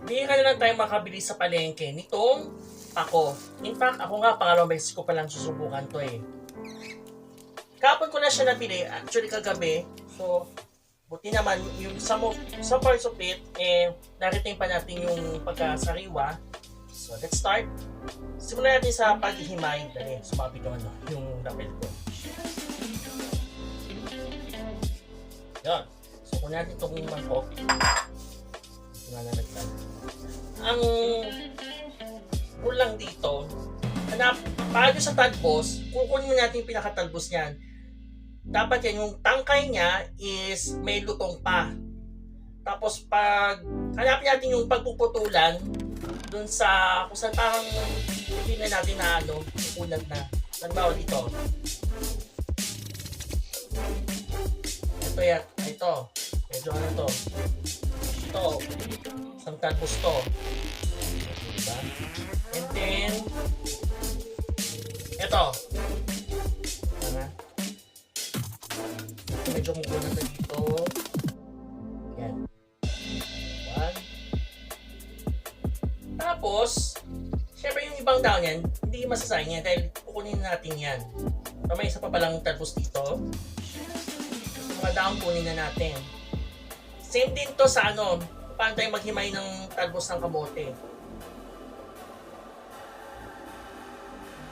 Bihira na lang tayo makabili sa palengke nitong pako. In fact, ako nga pangalawang beses ko palang susubukan to eh. Kapon ko na siya nabili, actually kagabi. So, buti naman yung sa parts of it, nariting pa natin yung pagkasariwa. So, let's start. Simulan natin sa paghihimay. Dali, sumabit yung lapel ko. Yan. So, kung natin itong mangkok, nananagtan. Ang kulang dito, para sa talbos, kukunin natin yung pinakatalbos niyan. Dapat yan, yung tangkay niya is may lutong pa. Tapos pag hanapin natin yung pagpuputulan dun sa kung saan parang hindi na natin na pupunan na. Nagbawa dito. Ito yan. Ito. Medyo ano to. Ito. Isang talbos to. Diba? And then ito. Medyo mukuna na dito. Yan. One. Tapos, syempre yung ibang daon yan, hindi masasayang yan dahil kukunin natin yan. So, may isa pa palang talbos dito. Mga daon kunin na natin. Same din to sa paano tayo maghimay ng talbos ng kamote.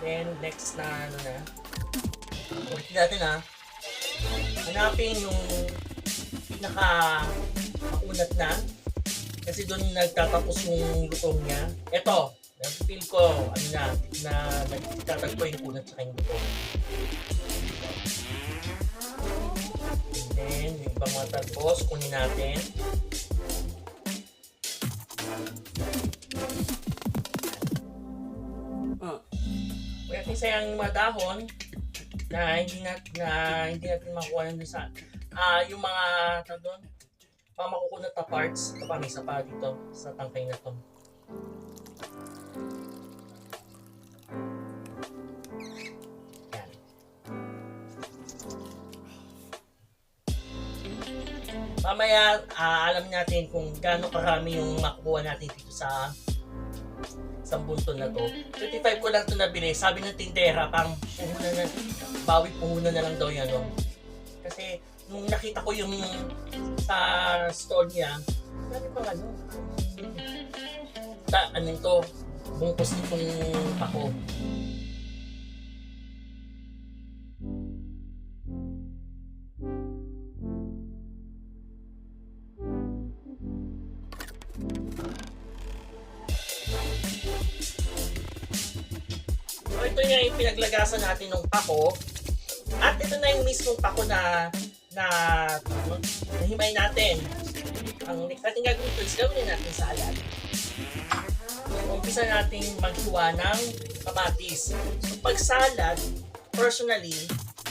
Then, next na na. Ulitin natin hanapin yung pinaka-makunat na. Kasi doon nagtatapos yung lutong niya. Ito, feel ko, nagtatagpo yung kunat sa kanyang lutong. And then, yung ibang mga talbos, kunin natin. Kaya kisayang yung mga dahon, na hindi natin makuha nandun sa yung mga doon, mga makukunat na parts. Ito pa, may isa pa dito sa tangkay na to. Yan. Mamaya alam natin kung gaano karami yung makukuha natin dito sa bunton na to. 25 ko lang ito nabili. Sabi ng tindera, parang bawi puhunan na lang daw yan. Kasi nung nakita ko yung sa store niya, sabi pang ito, bungkus nitong pako. Ito nga yung pinaglagasan natin ng pako. At ito na yung mismong pako na himay natin. Ang next natin gagawin ito is gawin natin salad. Umpisa natin maghiwa ng kamatis. So pag salad, personally,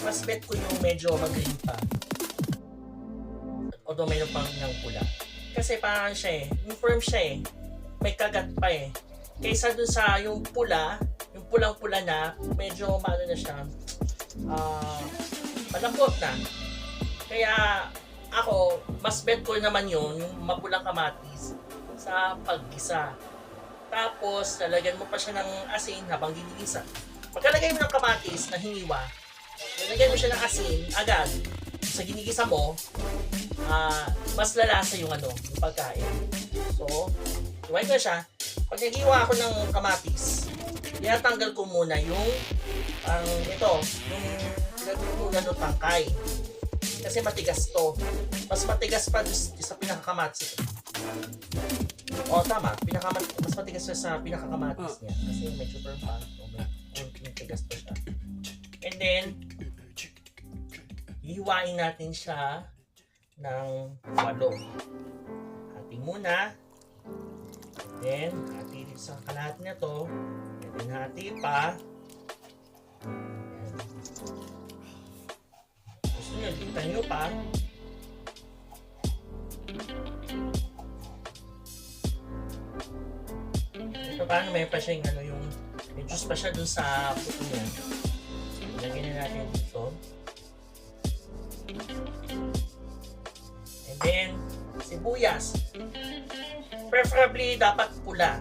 mas bet ko yung medyo mag-green pa. Although mayroon pang ng pula. Kasi parang siya yung firm siya may kagat pa Kaysa dun sa yung pula, yung pulang-pula na, medyo maano na siya, malambot na. Kaya ako, mas bet ko naman yung mapulang kamatis sa paggisa. Tapos, lalagyan mo pa siya ng asin habang ginigisa. Pagkalagay mo ng kamatis na hiniwa, lalagyan mo siya ng asin agad sa ginigisa mo, mas lalasa yung yung pagkain. So, iwain ko siya. Pag nagiwa ako ng kamatis, tinatanggal ko muna yung yung pinagputulan ng tangkay. Kasi matigas to. Mas matigas pa sa pinakakamatis. Tama. Mas matigas sa pinakakamatis niya. Kasi medyo firm pa. Matigas pa siya. And then, hihiwain natin siya ng 8. Hati muna. Then, hati sa kalahati na to. And then, hati pa. Ayan. Gusto nyo, tingnan nyo pa. Ito paano may pa siya yung may juice pa siya dun sa puto niya. Lagyan na natin dito. And then, sibuyas. Preferably dapat pula.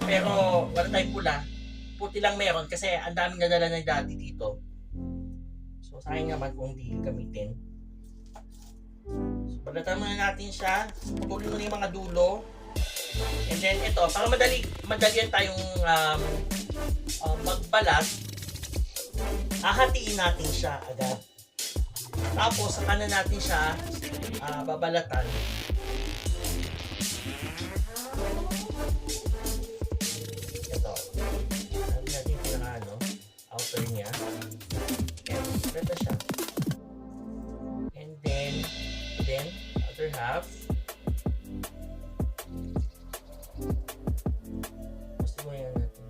Pero wala tayong pula. Puti lang meron kasi ang daming nadala ng daddy dito. So sayang naman kung hindi gamitin. So balatan muna natin siya. Putulin muna yung mga dulo. And then ito, para madalian tayong magbalat, hahatiin natin siya agad. Tapos saka na natin siya babalatan. Ito. Sabi natin yung pinaka outer niya. And ito siya. And then other half. Gusto mo yan natin.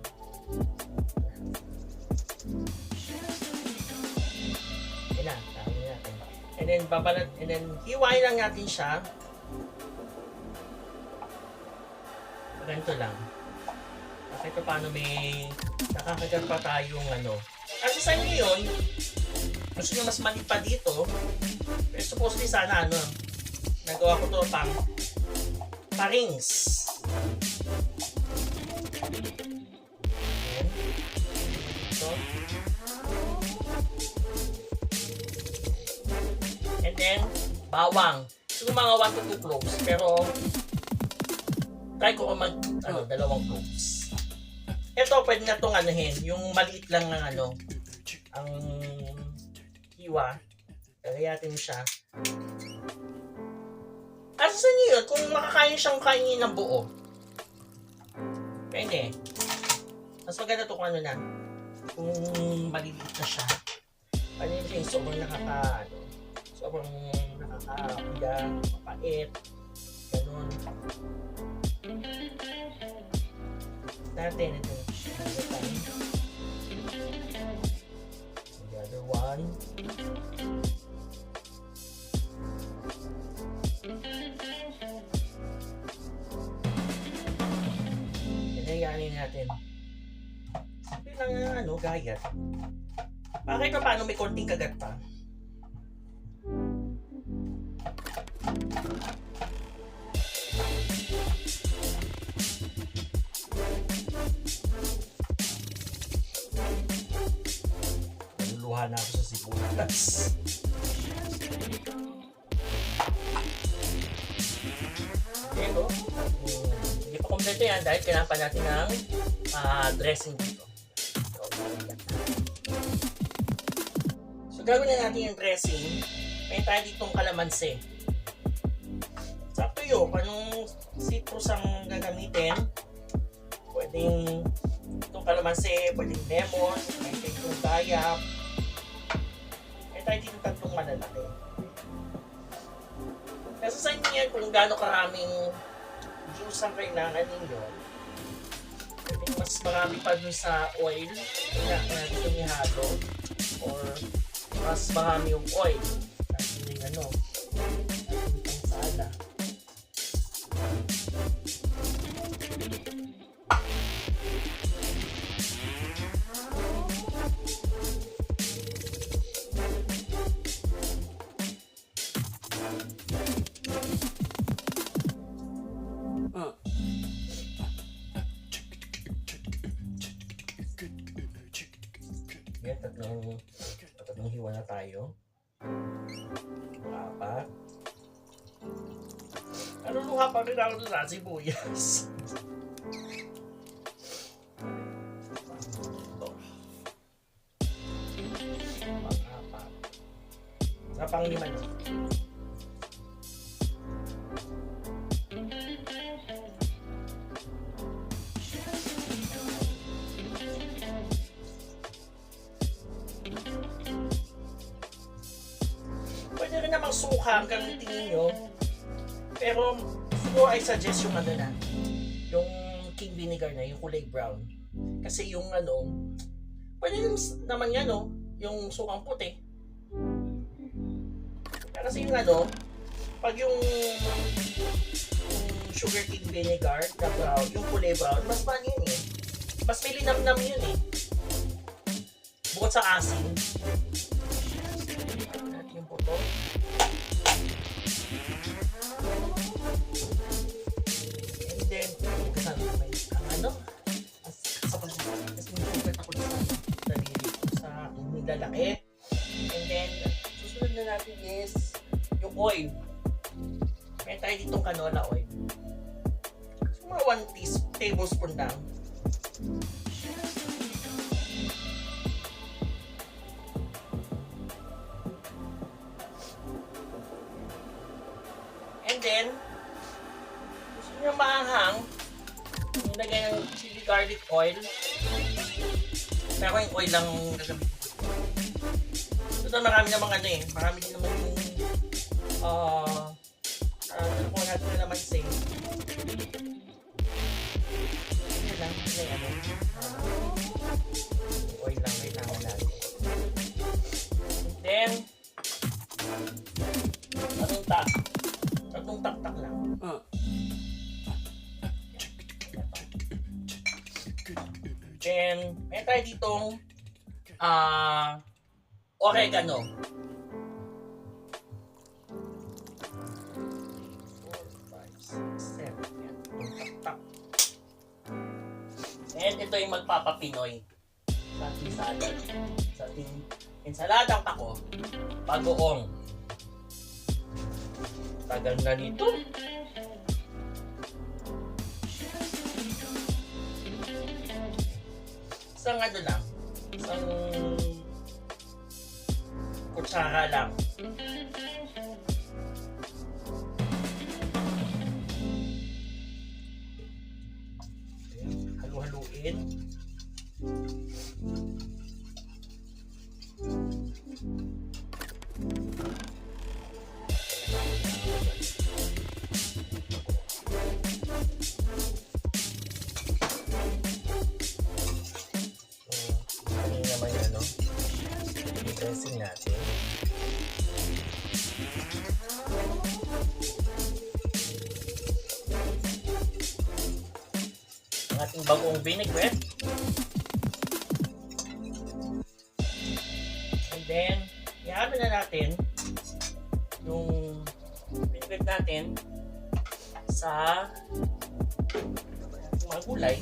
Yan na, tama natin. And then babalat, and then hiwain lang natin siya. Ganito lang. Kasi ito paano may nakakagat pa tayong Kasi sa inyo yun, gusto nyo mas mali pa dito. Pero supposedly sana nagawa ko to pa-rings. Ayan. Ito. And then, bawang. Siguro mga 1 to 2 cloves. Pero, try ko dalawang cloves. Ito, pwede na itong yung maliit lang ng ang hiwa. Kagayatin mo siya. Asa sa niyo yun, kung makakain siyang kainin ng buo. Pwede. Mas maganda ito kung kung maliliit na siya. Ano yun, sobrang sobrang nakakakuya, mapait, ganun. Natin ito. The other one. Yan natin. Sabi lang gayat. Bakit pa paano may konting kagat pa? Naluluha na ako sa sibuyas. Ito. Hindi pa kompleto yan dahil kailangan pa natin ng dressing dito. So gagawin na natin yung dressing. May tayo ditong kalamansi. It's up to you kung anong citrus ang gagamitin. Pwedeng itong kalamansi, pwedeng lemon, pwedeng itong dayap. May tayo ditong tatlong malalaki. Kasi sa inyo yan kung gaano karaming juice ang kailangan ninyo. Pwedeng mas marami pa dun sa oil na dito nihalo or mas marami yung oil kasi yung itong sala. Yan, tatlong hiwa na tayo. Apat. Luha pa rin ako sa sibuyas. Pang-apat. Sa pang-lima na. Pwede rin namang suka ang gamitin nyo. Pero siguro I suggest yung yung king vinegar na, yung kulay brown. Kasi yung pwede naman yan yung sukang puti. Kasi yung pag yung sugar king vinegar na brown, yung kulay brown, mas yun eh. Mas may linamnam yun eh. Bukod sa asin. Natin yung puto. ano, mas nag-focus ako sa sarili ko, sa nilalaki. And then, susunod na natin is yung oil. May tayo ditong canola oil. So, mga 1 tablespoon lang. And then, gusto nyo maanghang, nilagay ng chili garlic oil. Pero yung oil lang gagamitin ko. Ito marami namang ano eh. Marami din naman yung kung natin na naman say. Hindi lang, hindi ano. Oil lang, kailangan natin. And then, tatong taktak lang. Then, may tayo ditong oregano. 4, 5, 6, 7. Yan, taktak. And ito yung magpapapinoy sa ating salad. Sa ating ensaladang pako, bagoong. Tagal na nito. Isang ano lang, isang kutsara lang. Halu-haluin. Dressing natin. Ang ating bagong vinaigrette. And then, ihalo na natin yung vinaigrette natin sa mga gulay.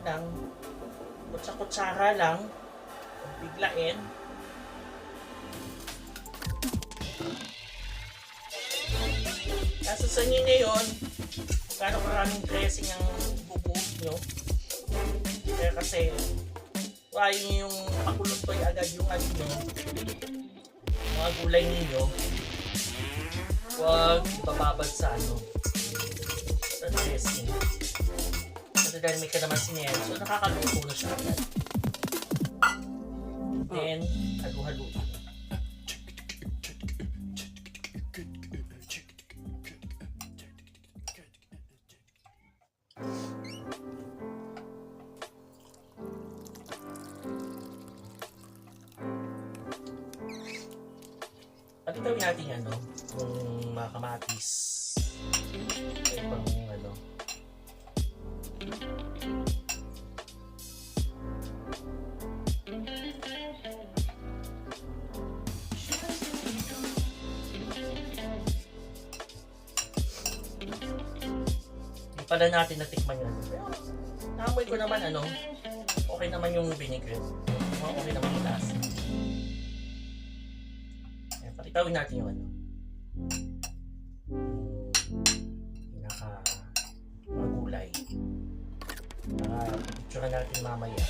Lang, kutsa-kutsara lang, biglain. Nasa sa inyo ngayon, kung gaano karaming dressing ang bubuhos nyo. Kaya kasi, ayaw nyo yung pakulutoy agad yung ano nyo, mga gulay ninyo. Huwag bababad sa ano, sa dressing. Dahil may kalamansi niya, so nakakaluto na siya agad. Then, halu-haluin. Patitawin natin ano, yung mga kamatis. Ibang ano, pala natin natikman yun. Pero, naamoy ko naman ano, okay naman yung vinaigrette. Okay naman yung lasa. Ayan, pakitawin natin yung ano. Mga gulay. Picture natin mamaya.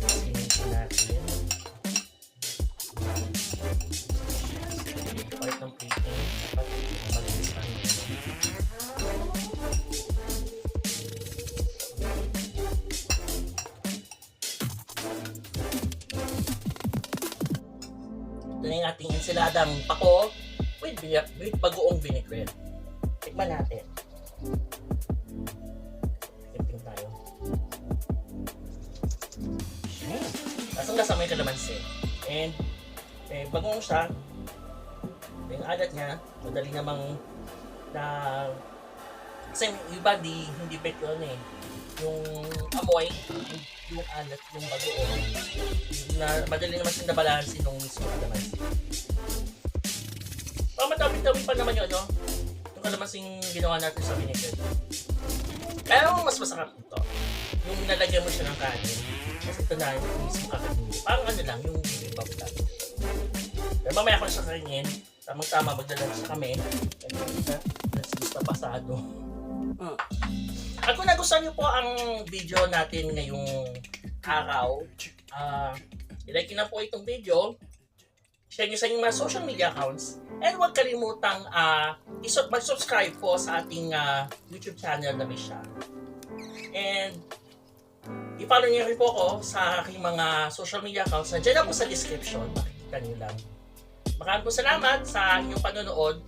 Sinisin natin. Part ng plating, dapat malinis pa rin. Ito na yung ating ensaladang pako with bagoong vinaigrette. Tikman natin. Timping tayo. Lasang-lasa may kalamansi. And bagong siya. Yung alat niya, madali namang na kasi yung iba hindi bet yun eh. Yung amoy, yung alat, yung bagoong, na madali naman siyang nabalansin nung mismo kalamansi. Madami-dami pa naman yun, no? Yung kalamansing ginawa natin sa vinegar. Pero mas masarap ito. Yung nalagyan mo siya ng kanin. Kasi ito na yung mismo kakanin. Parang ano lang, yung bibibang lang. Pero mamaya ko na siya kainin. Tamang-tama, magdalansya kami. Let's gusto pasado. At kung nagustuhan niyo po ang video natin ngayong araw, i-like nyo na po itong video. Share nyo sa inyong mga social media accounts. And huwag kalimutang mag-subscribe po sa ating YouTube channel na Misha. And i-follow nyo rin po ako sa aking mga social media accounts. Nandiyan na po sa description. Makikita nyo lang. Maraming po salamat sa inyong panonood.